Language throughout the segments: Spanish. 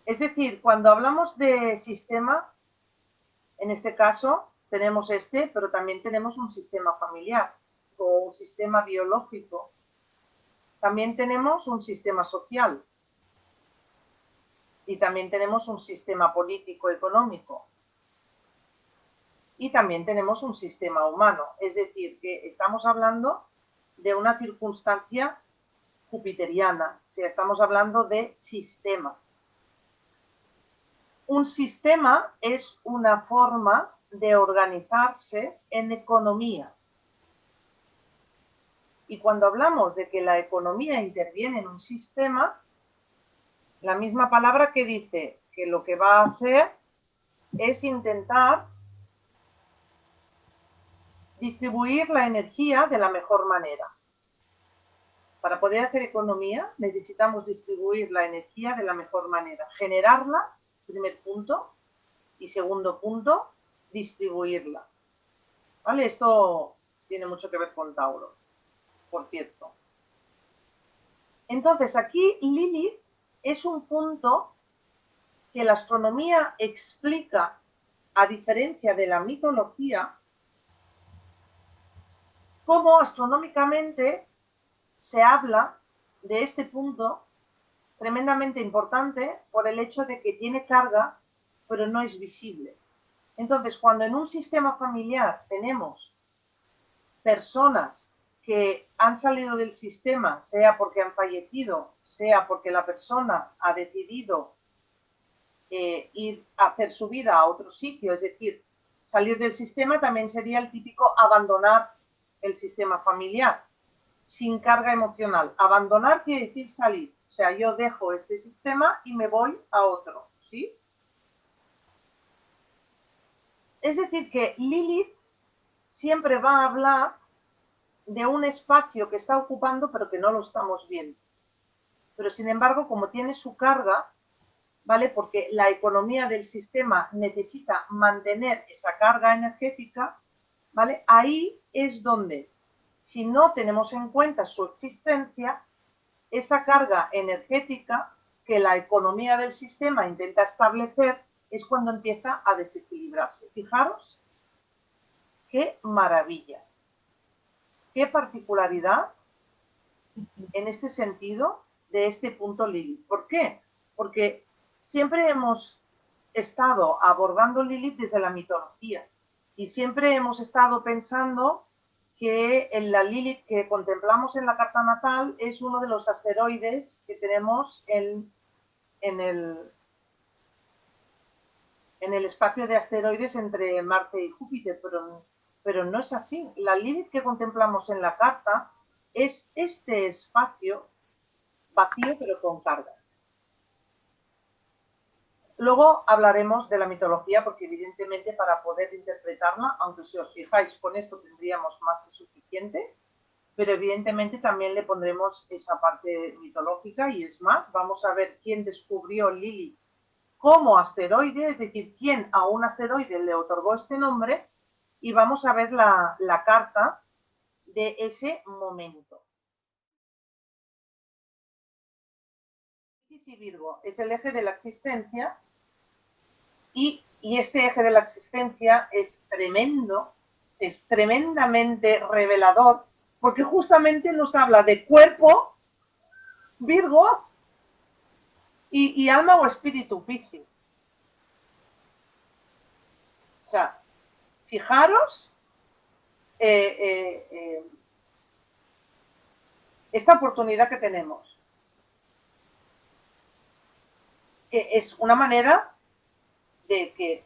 Es decir, cuando hablamos de sistema, en este caso tenemos pero también tenemos un sistema familiar o un sistema biológico. También tenemos un sistema social y también tenemos un sistema político-económico y también tenemos un sistema humano. Es decir, que estamos hablando de una circunstancia jupiteriana, o sea, estamos hablando de sistemas. Un sistema es una forma de organizarse en economía. Y cuando hablamos de que la economía interviene en un sistema, la misma palabra que dice que lo que va a hacer es intentar distribuir la energía de la mejor manera. Para poder hacer economía necesitamos distribuir la energía de la mejor manera, generarla, primer punto, y segundo punto, distribuirla. ¿Vale? Esto tiene mucho que ver con Tauro, por cierto. Entonces, aquí Lilith es un punto que la astronomía explica, a diferencia de la mitología, cómo astronómicamente se habla de este punto tremendamente importante por el hecho de que tiene carga, pero no es visible. Entonces, cuando en un sistema familiar tenemos personas que han salido del sistema, sea porque han fallecido, sea porque la persona ha decidido ir a hacer su vida a otro sitio, es decir, salir del sistema también sería el típico abandonar el sistema familiar, sin carga emocional. Abandonar quiere decir salir, o sea, yo dejo este sistema y me voy a otro, ¿sí? Es decir, que Lilith siempre va a hablar de un espacio que está ocupando pero que no lo estamos viendo. Pero sin embargo, como tiene su carga, ¿vale? Porque la economía del sistema necesita mantener esa carga energética, ¿vale? Ahí es donde, si no tenemos en cuenta su existencia, esa carga energética que la economía del sistema intenta establecer es cuando empieza a desequilibrarse. Fijaros qué maravilla, qué particularidad en este sentido de este punto Lilith. ¿Por qué? Porque siempre hemos estado abordando Lilith desde la mitología y siempre hemos estado pensando que en la Lilith que contemplamos en la carta natal es uno de los asteroides que tenemos en el espacio de asteroides entre Marte y Júpiter, pero no es así. La Lilith que contemplamos en la carta es este espacio vacío pero con carga. Luego hablaremos de la mitología porque evidentemente para poder interpretarla, aunque si os fijáis con esto tendríamos más que suficiente, pero evidentemente también le pondremos esa parte mitológica y es más, vamos a ver quién descubrió Lilith como asteroide, es decir, quién a un asteroide le otorgó este nombre y vamos a ver la carta de ese momento. Piscis y Virgo es el eje de la existencia y este eje de la existencia es tremendo, es tremendamente revelador porque justamente nos habla de cuerpo, Virgo, y alma o espíritu, Piscis. O sea, fijaros esta oportunidad que tenemos. Es una manera de que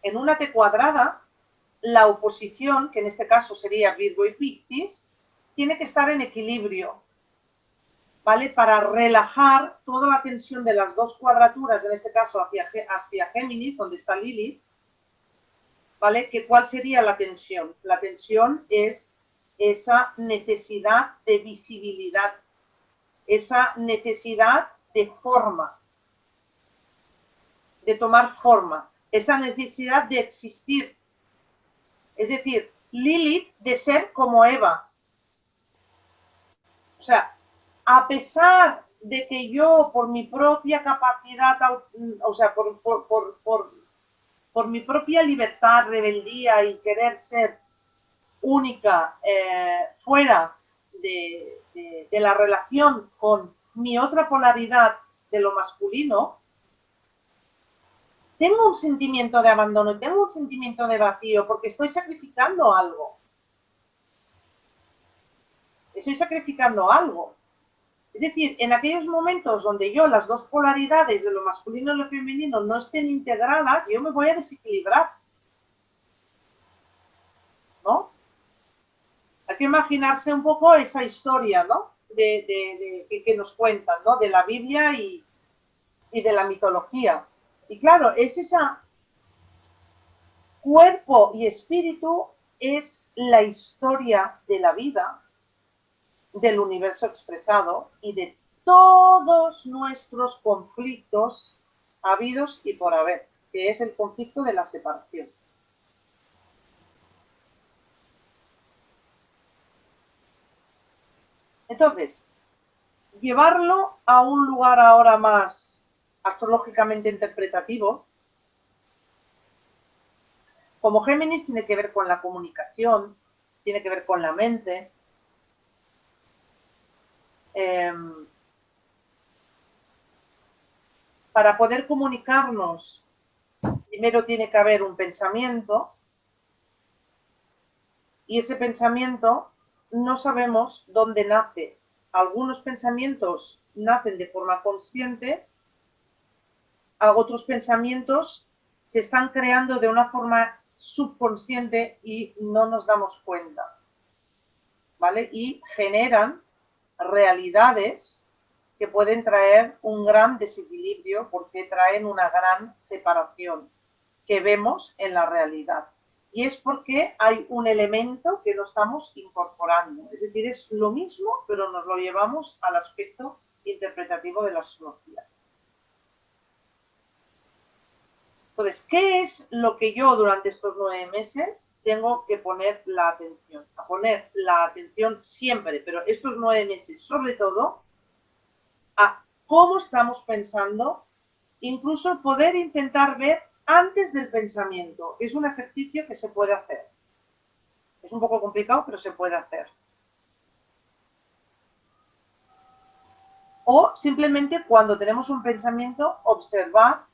en una T cuadrada la oposición, que en este caso sería Virgo y Piscis, tiene que estar en equilibrio, ¿vale? Para relajar toda la tensión de las dos cuadraturas, en este caso hacia Géminis, donde está Lilith, ¿vale? ¿Cuál sería la tensión? La tensión es esa necesidad de visibilidad, esa necesidad de forma, de tomar forma, esa necesidad de existir. Es decir, Lilith de ser como Eva. O sea, a pesar de que yo, por mi propia capacidad, o sea, por mi propia libertad, rebeldía y querer ser única fuera de la relación con mi otra polaridad de lo masculino, tengo un sentimiento de abandono, tengo un sentimiento de vacío, porque estoy sacrificando algo. Estoy sacrificando algo. Es decir, en aquellos momentos donde yo las dos polaridades de lo masculino y lo femenino no estén integradas, yo me voy a desequilibrar. ¿No? Hay que imaginarse un poco esa historia, ¿no? Que nos cuentan, ¿no? De la Biblia y de la mitología. Y claro, es esa cuerpo y espíritu es la historia de la vida, del universo expresado y de todos nuestros conflictos habidos y por haber, que es el conflicto de la separación. Entonces, llevarlo a un lugar ahora más astrológicamente interpretativo, como Géminis tiene que ver con la comunicación, tiene que ver con la mente, para poder comunicarnos, primero tiene que haber un pensamiento, y ese pensamiento no sabemos dónde nace. Algunos pensamientos nacen de forma consciente, otros pensamientos se están creando de una forma subconsciente y no nos damos cuenta, ¿vale? Y generan realidades que pueden traer un gran desequilibrio porque traen una gran separación que vemos en la realidad. Y es porque hay un elemento que no estamos incorporando. Es decir, es lo mismo, pero nos lo llevamos al aspecto interpretativo de la astrología. Entonces, ¿qué es lo que yo durante estos 9 meses tengo que poner la atención? A poner la atención siempre, pero estos 9 meses, sobre todo, a cómo estamos pensando, incluso poder intentar ver antes del pensamiento. Es un ejercicio que se puede hacer. Es un poco complicado, pero se puede hacer. O simplemente cuando tenemos un pensamiento, observar,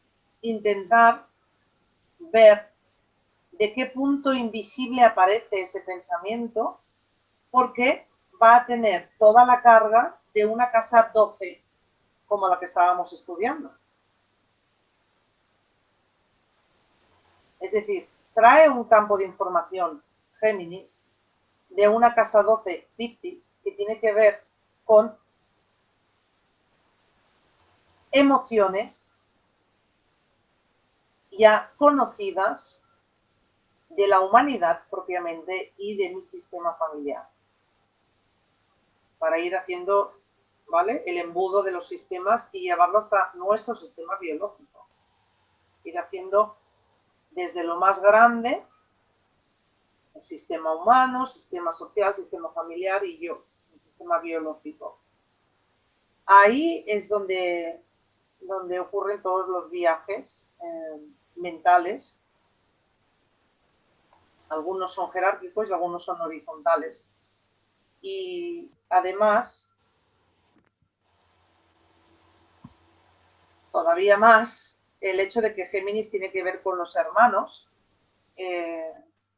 intentar ver de qué punto invisible aparece ese pensamiento, porque va a tener toda la carga de una casa 12, como la que estábamos estudiando. Es decir, trae un campo de información Géminis de una casa 12 Piscis que tiene que ver con emociones ya conocidas de la humanidad propiamente y de mi sistema familiar. Para ir haciendo, ¿vale?, el embudo de los sistemas y llevarlo hasta nuestro sistema biológico. Ir haciendo desde lo más grande, el sistema humano, sistema social, sistema familiar y yo, el sistema biológico. Ahí es donde ocurren todos los viajes mentales. Algunos son jerárquicos y algunos son horizontales. Y además, todavía más, el hecho de que Géminis tiene que ver con los hermanos,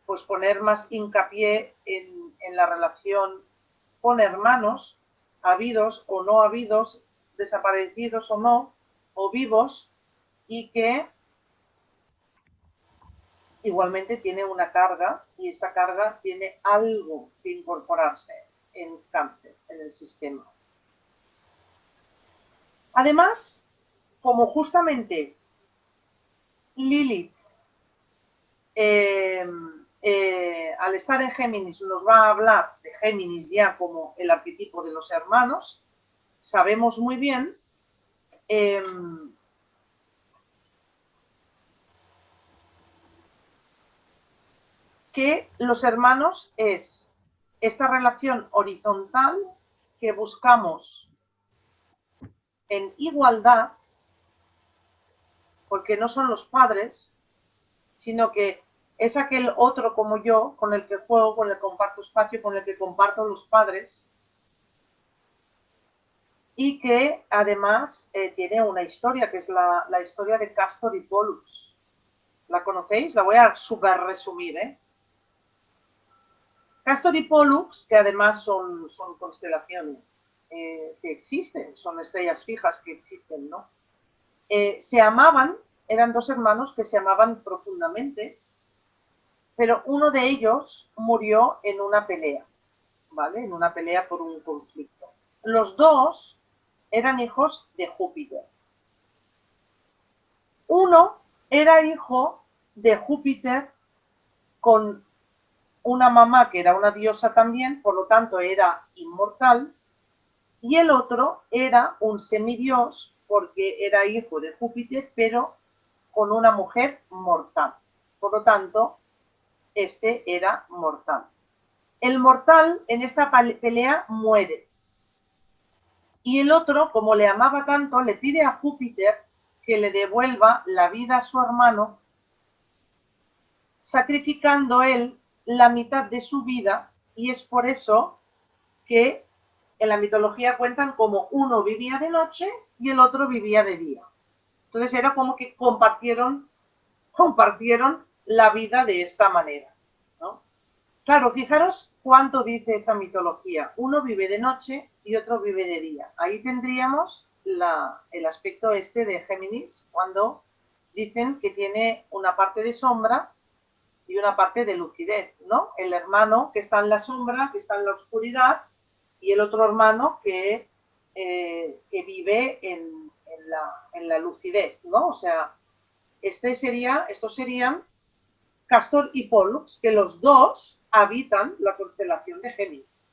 pues poner más hincapié en la relación con hermanos, habidos o no habidos, desaparecidos o no, o vivos, y que igualmente tiene una carga, y esa carga tiene algo que incorporarse en Cáncer, en el sistema. Además, como justamente Lilith, al estar en Géminis, nos va a hablar de Géminis ya como el arquetipo de los hermanos, sabemos muy bien que los hermanos es esta relación horizontal que buscamos en igualdad, porque no son los padres, sino que es aquel otro como yo, con el que juego, con el que comparto espacio, con el que comparto los padres, y que además tiene una historia, que es la historia de Castor y Pollux. ¿La conocéis? La voy a super resumir, ¿eh? Castor y Pollux, que además son constelaciones que existen, son estrellas fijas que existen, ¿no? Se amaban, eran dos hermanos que se amaban profundamente, pero uno de ellos murió en una pelea, ¿vale? En una pelea por un conflicto. Los dos eran hijos de Júpiter. Uno era hijo de Júpiter con una mamá que era una diosa también, por lo tanto era inmortal, y el otro era un semidios porque era hijo de Júpiter, pero con una mujer mortal. Por lo tanto, este era mortal. El mortal en esta pelea muere. Y el otro, como le amaba tanto, le pide a Júpiter que le devuelva la vida a su hermano, sacrificando él la mitad de su vida, y es por eso que en la mitología cuentan como uno vivía de noche y el otro vivía de día. Entonces era como que compartieron la vida de esta manera, ¿no? Claro, fijaros cuánto dice esta mitología. Uno vive de noche y otro vive de día. Ahí tendríamos el aspecto este de Géminis, cuando dicen que tiene una parte de sombra y una parte de lucidez, ¿no? El hermano que está en la sombra, que está en la oscuridad, y el otro hermano que vive en la lucidez, ¿no? O sea, estos serían Castor y Pollux, que los dos habitan la constelación de Géminis.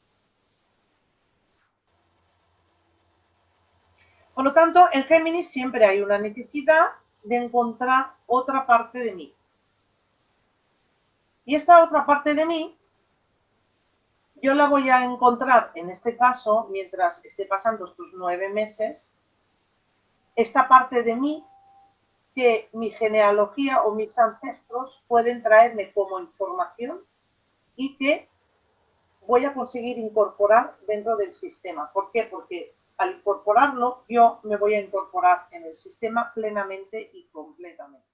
Por lo tanto, en Géminis siempre hay una necesidad de encontrar otra parte de mí. Y esta otra parte de mí, yo la voy a encontrar, en este caso, mientras esté pasando estos 9 meses, esta parte de mí que mi genealogía o mis ancestros pueden traerme como información y que voy a conseguir incorporar dentro del sistema. ¿Por qué? Porque al incorporarlo, yo me voy a incorporar en el sistema plenamente y completamente.